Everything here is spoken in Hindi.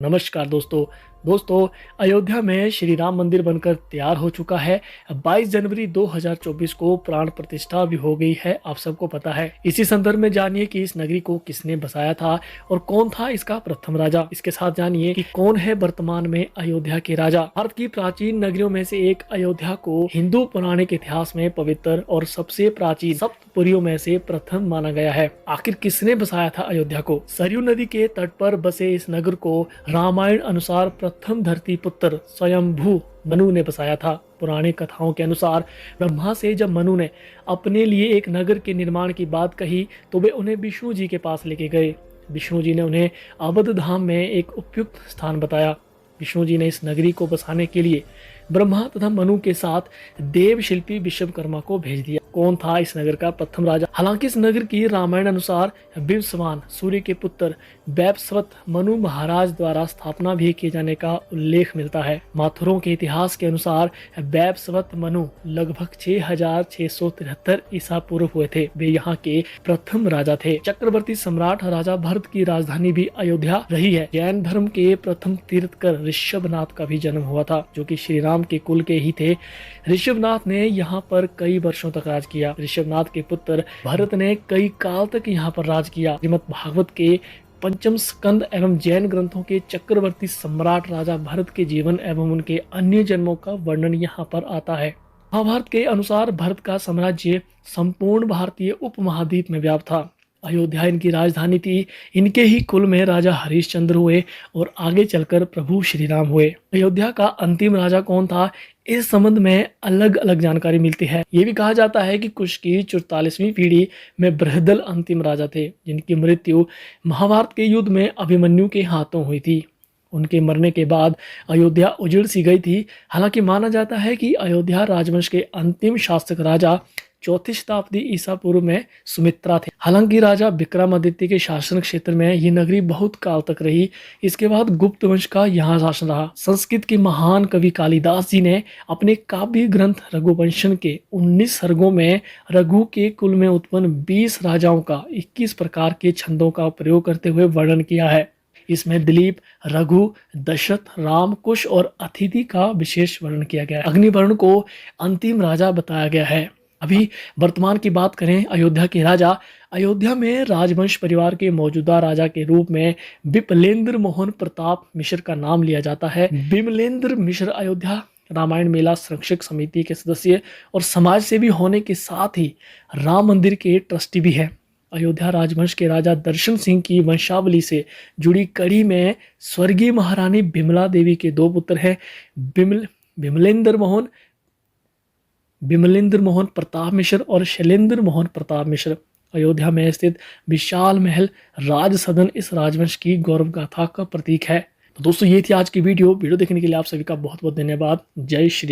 नमस्कार दोस्तों अयोध्या में श्री राम मंदिर बनकर तैयार हो चुका है। 22 जनवरी 2024 को प्राण प्रतिष्ठा भी हो गई है, आप सबको पता है। इसी संदर्भ में जानिए कि इस नगरी को किसने बसाया था और कौन था इसका प्रथम राजा। इसके साथ जानिए कि कौन है वर्तमान में अयोध्या के राजा। भारत की प्राचीन नगरियों में से एक अयोध्या को हिंदू पौराणिक इतिहास में पवित्र और सबसे प्राचीन सप्तपुरियों में से प्रथम माना गया है। आखिर किसने बसाया था अयोध्या को? सरयू नदी के तट पर बसे इस नगर को रामायण अनुसार प्रथम धरती पुत्र स्वयंभू मनु ने बसाया था। पुरानी कथाओं के अनुसार ब्रह्मा से जब मनु ने अपने लिए एक नगर के निर्माण की बात कही तो वे उन्हें विष्णु जी के पास लेके गए। विष्णु जी ने उन्हें अवध धाम में एक उपयुक्त स्थान बताया। विष्णु जी ने इस नगरी को बसाने के लिए ब्रह्मा तथा मनु के साथ देव शिल्पी विश्वकर्मा को भेज दिया। कौन था इस नगर का प्रथम राजा? हालांकि इस नगर की रामायण अनुसार विवस्वान सूर्य के पुत्र वैवस्वत मनु महाराज द्वारा स्थापना भी किए जाने का उल्लेख मिलता है। माथुरों के इतिहास के अनुसार वैवस्वत मनु लगभग 6673 ईसा पूर्व हुए थे। वे यहाँ के प्रथम राजा थे। चक्रवर्ती सम्राट राजा भरत की राजधानी भी अयोध्या रही है। जैन धर्म के प्रथम तीर्थकर ऋषभनाथ का भी जन्म हुआ था, जो कि श्री राम के कुल के ही थे। ऋषभनाथ ने यहाँ पर कई वर्षों तक राज किया। ऋषभनाथ के पुत्र भरत ने कई काल तक यहाँ पर राज किया। श्रीमद् भागवत के पंचम स्कंद एवं जैन ग्रंथों के चक्रवर्ती सम्राट राजा भरत के जीवन एवं उनके अन्य जन्मों का वर्णन यहाँ पर आता है। महाभारत के अनुसार भरत का साम्राज्य संपूर्ण भारतीय उपमहाद्वीप में व्याप्त था। अयोध्या इनकी राजधानी थी। इनके ही कुल में राजा हरिश्चंद्र हुए और आगे चलकर प्रभु श्री राम हुए। अयोध्या का अंतिम राजा कौन था, इस संबंध में अलग अलग जानकारी मिलती है। ये भी कहा जाता है कि कुश की 44वीं पीढ़ी में बृहदल अंतिम राजा थे, जिनकी मृत्यु महाभारत के युद्ध में अभिमन्यु के हाथों हुई थी। उनके मरने के बाद अयोध्या उजड़ सी गई थी। हालांकि माना जाता है कि अयोध्या राजवंश के अंतिम शासक राजा 4वीं शताब्दी ईसा पूर्व में सुमित्रा थे। हालांकि राजा विक्रमादित्य के शासन क्षेत्र में ये नगरी बहुत काल तक रही। इसके बाद गुप्त वंश का यहाँ शासन रहा। संस्कृत के महान कवि कालिदास जी ने अपने काव्य ग्रंथ रघुवंशन के 19 सर्गों में रघु के कुल में उत्पन्न 20 राजाओं का 21 प्रकार के छंदों का प्रयोग करते हुए वर्णन किया है। इसमें दिलीप, रघु, दशरथ, राम, कुश और अतिथि का विशेष वर्णन किया गया है। अग्निवर्ण को अंतिम राजा बताया गया है। अभी वर्तमान की बात करें अयोध्या के राजा। अयोध्या में राजवंश परिवार के मौजूदा राजा के रूप में बिमलेंद्र मोहन प्रताप मिश्र का नाम लिया जाता है। बिमलेंद्र मिश्र अयोध्या रामायण मेला संरक्षक समिति के सदस्य और समाज सेवी होने के साथ ही राम मंदिर के ट्रस्टी भी है। अयोध्या राजवंश के राजा दर्शन सिंह की वंशावली से जुड़ी कड़ी में स्वर्गीय महारानी बिमला देवी के 2 पुत्र हैं, बिमलेंद्र मोहन प्रताप मिश्र और शैलेंद्र मोहन प्रताप मिश्र। अयोध्या में स्थित विशाल महल राज सदन इस राजवंश की गौरव गाथा का प्रतीक है। तो दोस्तों, ये थी आज की वीडियो देखने के लिए आप सभी का बहुत बहुत धन्यवाद। जय श्री